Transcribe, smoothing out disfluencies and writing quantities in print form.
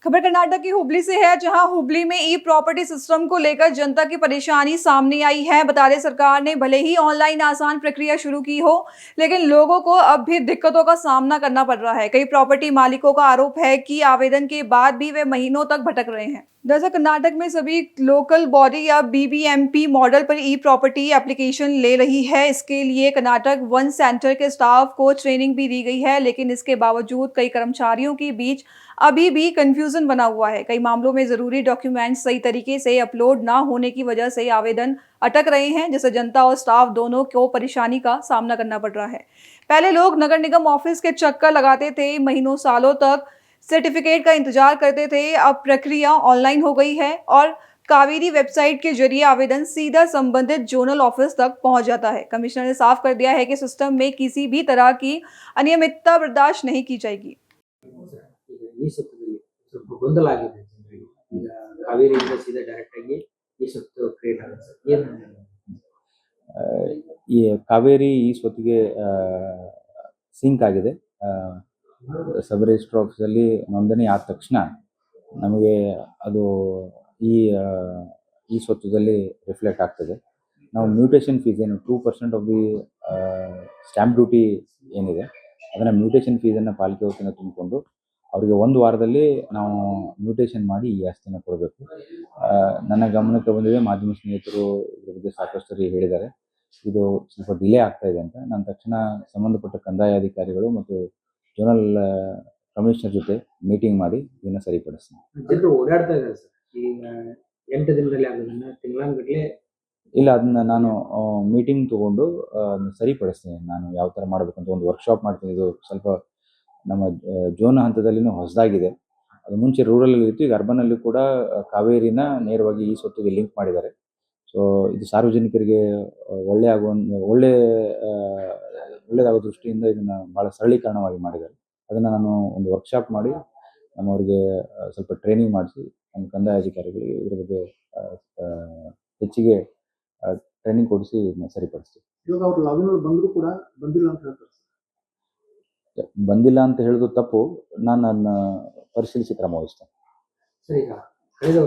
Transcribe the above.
खबर कर्नाटक की हुबली से है, जहां हुबली में ई प्रॉपर्टी सिस्टम को लेकर जनता की परेशानी सामने आई है। बता दें, सरकार ने भले ही ऑनलाइन आसान प्रक्रिया शुरू की हो, लेकिन लोगों को अब भी दिक्कतों का सामना करना पड़ रहा है। कई प्रॉपर्टी मालिकों का आरोप है कि आवेदन के बाद भी वे महीनों तक भटक रहे हैं। दरअसल कर्नाटक में सभी लोकल बॉडी या बीबीएमपी मॉडल पर ई प्रॉपर्टी एप्लीकेशन ले रही है। इसके लिए कर्नाटक वन सेंटर के स्टाफ को ट्रेनिंग भी दी गई है, लेकिन इसके बावजूद कई कर्मचारियों के बीच अभी भी कंफ्यूजन बना हुआ है। कई मामलों में जरूरी डॉक्यूमेंट सही तरीके से अपलोड ना होने की वजह से आवेदन अटक रहे हैं, जिससे जनता और स्टाफ दोनों को परेशानी का सामना करना पड़ रहा है। पहले लोग नगर निगम ऑफिस के चक्कर लगाते थे, महीनों सालों तक सर्टिफिकेट का इंतजार करते थे। अब प्रक्रिया ऑनलाइन हो गई है और कावेरी वेबसाइट के जरिए आवेदन सीधा संबंधित जोनल ऑफिस तक पहुंच जाता है। कमिश्नर ने साफ कर दिया है कि सिस्टम में किसी भी तरह की अनियमितता बर्दाश्त नहीं की जाएगी। ಈ ಸತ್ತದಲ್ಲಿ ಸ್ವಲ್ಪ ಗೊಂದಲ ಆಗಿದೆ ಜನರಿಗೆ. ಈಗ ಕಾವೇರಿಯಿಂದ ಸೀದಾ ಡೈರೆಕ್ಟ್ ಆಗಿ ಈ ಸತ್ತು ಕ್ರಿಯೇಟ್ ಆಗುತ್ತೆ ಏನು ಈ ಕಾವೇರಿ ಈ ಸ್ವತ್ತಿಗೆ ಸಿಂಕ್ ಆಗಿದೆ. ಸಬ್ ರಿಜಿಸ್ಟರ್ ಆಫೀಸಲ್ಲಿ ನೋಂದಣಿ ಆದ ತಕ್ಷಣ ನಮಗೆ ಅದು ಈ ಈ ಸ್ವತ್ತದಲ್ಲಿ ರಿಫ್ಲೆಕ್ಟ್ ಆಗ್ತದೆ. ನಾವು ಮ್ಯೂಟೇಷನ್ ಫೀಸ್ ಏನು 2% ಆಫ್ ದಿ ಸ್ಟ್ಯಾಂಪ್ ಡ್ಯೂಟಿ ಏನಿದೆ ಅದನ್ನು ಮ್ಯೂಟೇಷನ್ ಫೀಸನ್ನು ಪಾಲಿಕೆ ವತಿಯಿಂದ ತುಂಬಿಕೊಂಡು ಅವರಿಗೆ 1 ವಾರದಲ್ಲಿ ನಾವು ಮ್ಯೂಟೇಷನ್ ಮಾಡಿ ಈ ಆಸ್ತಿನ ಕೊಡಬೇಕು. ನನ್ನ ಗಮನಕ್ಕೆ ಬಂದಿದೆ, ಮಾಧ್ಯಮ ಸ್ನೇಹಿತರು ಇದ್ರ ಬಗ್ಗೆ ಸಾಕಷ್ಟು ಸರಿ ಹೇಳಿದ್ದಾರೆ, ಇದು ಸ್ವಲ್ಪ ಡಿಲೇ ಆಗ್ತಾ ಇದೆ ಅಂತ. ನಾನು ತಕ್ಷಣ ಸಂಬಂಧಪಟ್ಟ ಕಂದಾಯ ಅಧಿಕಾರಿಗಳು ಮತ್ತು ಜೋನಲ್ ಕಮಿಷನರ್ ಜೊತೆ ಮೀಟಿಂಗ್ ಮಾಡಿ ಇದನ್ನು ಸರಿಪಡಿಸ್ತೀನಿ. ಜನರು ಓಡಾಡ್ತಾ ಇದ್ದಾರೆ ಸರ್, ಈಗ 8 ದಿನದಲ್ಲಿ ಆಗೋದನ್ನ ತಿಂಗಳಾನ್ಗಟ್ಟಲೆ ಇಲ್ಲ, ಅದನ್ನ ನಾನು ಮೀಟಿಂಗ್ ತೊಗೊಂಡು ಸರಿಪಡಿಸ್ತೀನಿ. ನಾನು ಯಾವ ಥರ ಮಾಡಬೇಕಂತ ಒಂದು ವರ್ಕ್ಶಾಪ್ ಮಾಡ್ತೀನಿ. ಇದು ಸ್ವಲ್ಪ ನಮ್ಮ ಜೋನ್ ಹಂತದಲ್ಲಿನೂ ಹೊಸದಾಗಿದೆ. ಅದು ಮುಂಚೆ ರೂರಲಲ್ಲಿ ಇತ್ತು, ಈಗ ಅರ್ಬನಲ್ಲಿ ಕೂಡ ಕಾವೇರಿನ ನೇರವಾಗಿ ಈ ಸ್ವತ್ತಿಗೆ ಲಿಂಕ್ ಮಾಡಿದ್ದಾರೆ. ಸೊ ಇದು ಸಾರ್ವಜನಿಕರಿಗೆ ಒಳ್ಳೆಯದಾಗೋ ದೃಷ್ಟಿಯಿಂದ ಇದನ್ನು ಭಾಳ ಸರಳೀಕರಣವಾಗಿ ಮಾಡಿದ್ದಾರೆ. ಅದನ್ನು ನಾನು ಒಂದು ವರ್ಕ್ಶಾಪ್ ಮಾಡಿ ನಮ್ಮವರಿಗೆ ಸ್ವಲ್ಪ ಟ್ರೈನಿಂಗ್ ಮಾಡಿಸಿ ನಮ್ಮ ಕಂದಾಯ ಅಧಿಕಾರಿಗಳಿಗೆ ಇದ್ರ ಬಗ್ಗೆ ಹೆಚ್ಚಿಗೆ ಟ್ರೈನಿಂಗ್ ಕೊಡಿಸಿ ಇದನ್ನ ಸರಿಪಡಿಸ್ತೀವಿ. ಇವಾಗ ಅವರು ಲಾಗಿನ್ ಬಂದರೂ ಕೂಡ ಬಂದಿಲ್ಲ ಅಂತ ಹೇಳ್ತಾರೆ. ಬಂದಿಲ್ಲ ಅಂತ ಹೇಳೋದು ತಪ್ಪು. ನಾನು ಅದನ್ನ ಪರಿಶೀಲಿಸಿ ಕ್ರಮ ವಹಿಸ್ತೇನೆ. ಸರ್, ಈಗ ಕಳೆದ